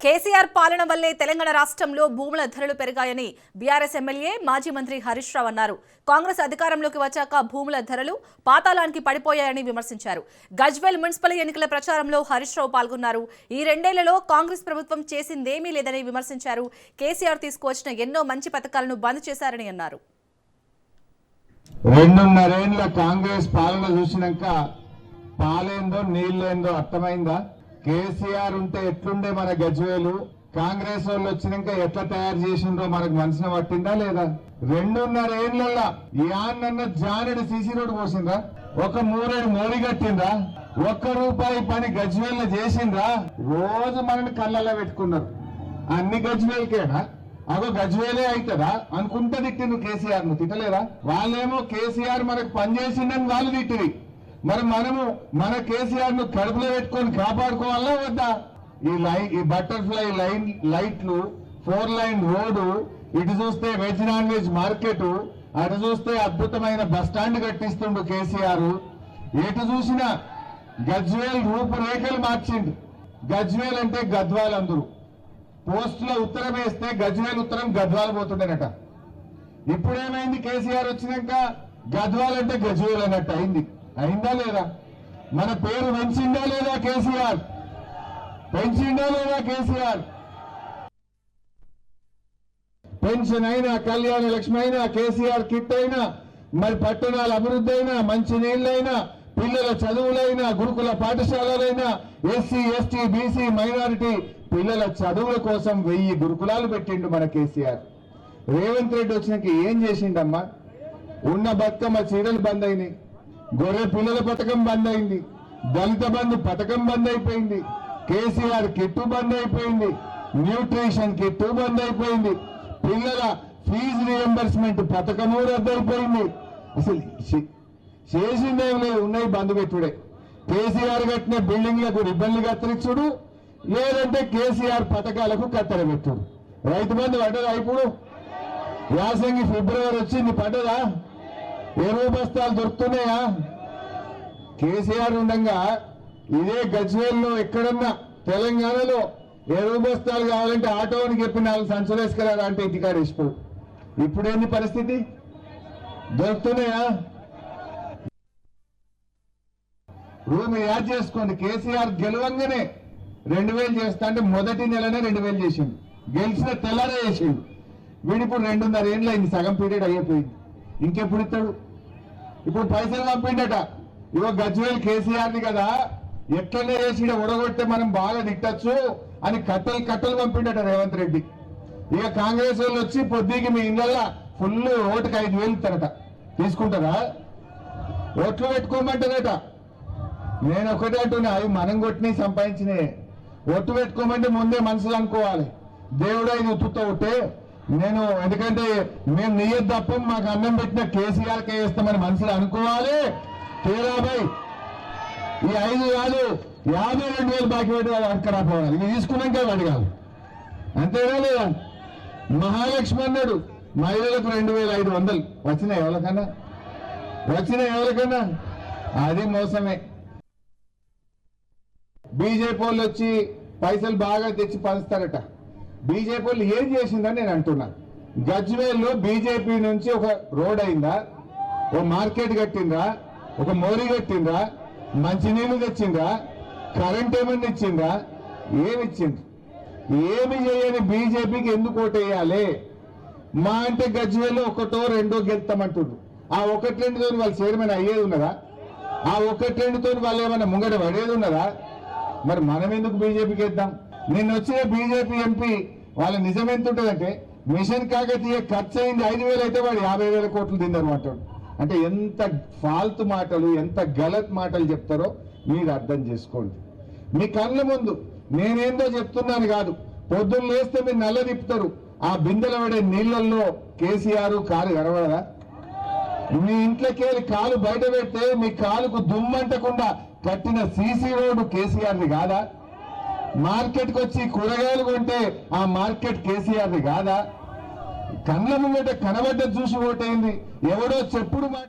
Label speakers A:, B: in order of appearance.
A: కేసీఆర్ పాలన వల్లే తెలంగాణ రాష్ట్రంలో భూముల ధరలు పెరిగాయని బీఆర్ఎస్ ఎమ్మెల్యే మాజీ మంత్రి హరీష్ రావు అన్నారు. కాంగ్రెస్ అధికారంలోకి వచ్చాక భూముల ధరలు పాతాళానికి పడిపోయాయని విమర్శించారు. గజ్వేల్ మున్సిపల్ ఎన్నికల ప్రచారంలో హరీష్ రావు పాల్గొన్నారు. ఈ రెండేళ్లలో కాంగ్రెస్ ప్రభుత్వం చేసిందేమీ లేదని విమర్శించారు. కేసీఆర్ తీసుకువచ్చిన ఎన్నో మంచి పథకాలను బంద్ చేశారని అన్నారు.
B: 2.5 ఏళ్ల కాంగ్రెస్ పాలన చూసినాక పాలేందో నీళ్ళేందో అర్థమైందా? కేసీఆర్ ఉంటే ఎట్లుండే మన గజ్వేలు, కాంగ్రెస్ వాళ్ళు వచ్చినాక ఎట్లా తయారు చేసిండ్రో మనకు మనసున పట్టిందా లేదా? 2.5 ఏళ్లలో యాన్నన్న జానెడు సీసీ రోడ్డు పోసిండ్రా? ఒక మూరేడు మోడీ కట్టిండ్రా? ₹1 పని గజ్వేల్లో చేసిండ్రా? రోజు మనని కళ్ళల్లో పెట్టుకున్నారు. అన్ని గజ్వేల్కేనా? అగో గజ్వేలే అవుతుందా అనుకుంటా తిట్టిండ్రు కేసీఆర్ ను. తిట్టలేదా? వాళ్ళేమో కేసీఆర్ మనకు పనిచేసిండని వాళ్ళు తిట్టిరి. మరి మనము మన కేసీఆర్ ను కడుపులో పెట్టుకొని కాపాడుకోవాలా వద్దా? ఈ బటర్ఫ్లై లైట్లు, 4 లైన్ రోడ్డు, ఇటు చూస్తే వెజ్ నాన్ వెజ్ మార్కెట్, అటు చూస్తే అద్భుతమైన బస్ స్టాండ్ కట్టిస్తుండు కేసీఆర్. ఎటు చూసినా గజ్వేల్ రూపురేఖలు మార్చిండు. గజ్వేల్ అంటే గద్వాల్ అందరూ పోస్ట్ లో ఉత్తరం వేస్తే గజ్వేల్ ఉత్తరం గద్వాల్ పోతుండేనట. ఇప్పుడేమైంది? కేసీఆర్ వచ్చినాక గద్వాల్ అంటే గజ్వేల్ అన్నట్టు అయింది. అయిందా లేదా? మన పేరు పెంచిందా లేదా కేసీఆర్? పెంచిందా లేదా కేసీఆర్? పెన్షన్ అయినా, కళ్యాణ లక్ష్మి అయినా, కేసీఆర్ కిట్ అయినా, మరి పట్టణాల అభివృద్ధి అయినా, మంచి నీళ్లైనా, పిల్లల చదువులైనా, గురుకుల పాఠశాలలైనా, ఎస్సీ ఎస్టీ బీసీ మైనారిటీ పిల్లల చదువుల కోసం 1000 గురుకులాలు పెట్టిండు మన కేసీఆర్. రేవంత్ రెడ్డి వచ్చినాక ఏం చేసిండమ్మా? ఉన్న బతుకమ్మ చీరలు బంద్ అయినాయి, గొర్రె పిల్లల పథకం బంద్ అయింది, దళిత బంధు పథకం బంద్ అయిపోయింది, కేసీఆర్ కిట్టు బంద్ అయిపోయింది, న్యూట్రిషన్ కిట్టు బంద్ అయిపోయింది, పిల్లల ఫీజు రియంబర్స్మెంట్ పథకము రద్దయిపోయింది. అసలు చేసిందేం లేదు, ఉన్నాయి బంద్ పెట్టుడే. కేసీఆర్ కట్టిన బిల్డింగ్లకు రిబ్బన్లు కత్తిరించుడు, లేదంటే కేసీఆర్ పథకాలకు కత్తెర పెట్టుడు. రైతు బంధు పడ్డదా? ఇప్పుడు యాసంగి ఫిబ్రవరి వచ్చింది, పడ్డదా? ఎరువు బస్తాలు దొరుకుతున్నాయా? కేసీఆర్ ఉండగా ఇదే గజ్వేల్లో ఎక్కడన్నా తెలంగాణలో ఎరువు బస్తాలు కావాలంటే ఆటోని చెప్పి 4 సంచులు వేసుకురారా అంటే ఇంటికాడ వేసిపో. ఇప్పుడేంది పరిస్థితి? దొరుకుతున్నాయా? రూమ్ యాడ్ చేసుకోండి. కేసీఆర్ గెలవంగానే 2000 చేస్తా అంటే మొదటి నెలనే 2000 చేసిండు. గెలిచిన తెల్లారే చేసిండు. వీడిప్పుడు 2.5 ఏళ్ళు అయింది, సగం పీరియడ్ అయిపోయింది. ఇంకెప్పుడు ఇస్తాడు? ఇప్పుడు పైసలు పంపిండట. ఇవో గజ్వేల్ కేసీఆర్ని కదా, ఎట్లనే చేసి ఉడగొట్టే మనం బాగా తిట్టచ్చు అని కట్టలు పంపిండట రేవంత్ రెడ్డి. ఇక కాంగ్రెస్ వాళ్ళు వచ్చి పొద్దుకి మీ ఇళ్ళల్లో ఫుల్ ఓటుకు 5000 ఇస్తారట. తీసుకుంటారా? ఓట్లు పెట్టుకోమంటారట. నేను ఒకటే అంటున్నా, అవి మనం కొట్టిన సంపాదించినాయి. ఒట్టు పెట్టుకోమంటే ముందే మనసులు అనుకోవాలి. దేవుడు ఇది ఉత్తుతో ఉంటే నేను, ఎందుకంటే మేము నియ్యదు తప్ప మాకు అన్నం పెట్టిన కేసీఆర్కే వేస్తామని మనసులు అనుకోవాలి. తీరాబాయ్ ఈ 5 కాదు 52,000 బాకీ పెట్టి అక్కడ పోవాలి. ఇది తీసుకున్నాక అడగాలి, అంతేనా లేదా? మహాలక్ష్మి అన్నాడు, మహిళలకు 2500 వచ్చినాయి. ఎవరికన్నా వచ్చినాయి? ఎవరికన్నా? అది మోసమే. బీజేపీ వాళ్ళు వచ్చి పైసలు బాగా తెచ్చి పంచుతారట. బీజేపీ వాళ్ళు ఏం చేసిందని నేను అంటున్నా. గజ్వేల్లో బీజేపీ నుంచి ఒక రోడ్ అయిందా? ఓ మార్కెట్ కట్టిండ్రా? ఒక మోరీ కట్టిండ్రా? మంచినీళ్ళు తెచ్చిండ్రా? కరెంట్ ఏమన్నా ఇచ్చిండ్రా? ఏమిచ్చిండ్రు? ఏమి చేయని బీజేపీకి ఎందుకు ఓటేయాలి? మా అంటే గజ్వేల్లో 1, 2 గెలుస్తామంటుండ్రు. ఆ 1, 2తో వాళ్ళు చైర్మన్ అయ్యేది ఉన్నదా? ఆ 1, 2తో వాళ్ళు ఏమన్నా ముంగట పడేది ఉన్నదా? మరి మనం ఎందుకు బీజేపీకి వేద్దాం? నిన్న వచ్చిన బీజేపీ ఎంపీ వాళ్ళ నిజం ఎంత ఉంటుందంటే, మిషన్ కాకతీయ ఖర్చు అయింది 5,000 అయితే వాడు 50,000 కోట్లు తిన్నారు అంటాడు. అంటే ఎంత ఫాల్తు మాటలు, ఎంత గలత్ మాటలు చెప్తారో మీరు అర్థం చేసుకోండి. మీ కళ్ళ ముందు నేనేందో చెప్తున్నాను కాదు. పొద్దున్న లేస్తే మీరు నల్ల తిప్పుతారు, ఆ బిందెల పడే నీళ్లలో కేసీఆర్ కాలు కనబడదా? మీ ఇంట్లోకి కాలు బయట పెడితే మీ కాలుకు దుమ్మంటకుండా కట్టిన సీసీ రోడ్డు కేసీఆర్ది కాదా? మార్కెట్కి వచ్చి కూరగాయలు కొంటే ఆ మార్కెట్ కేసీఆర్ది కాదా? కళ్ళ ముంగట కనబడ్డ చూసి ఓటైంది. ఎవడో చెప్పుడు మాట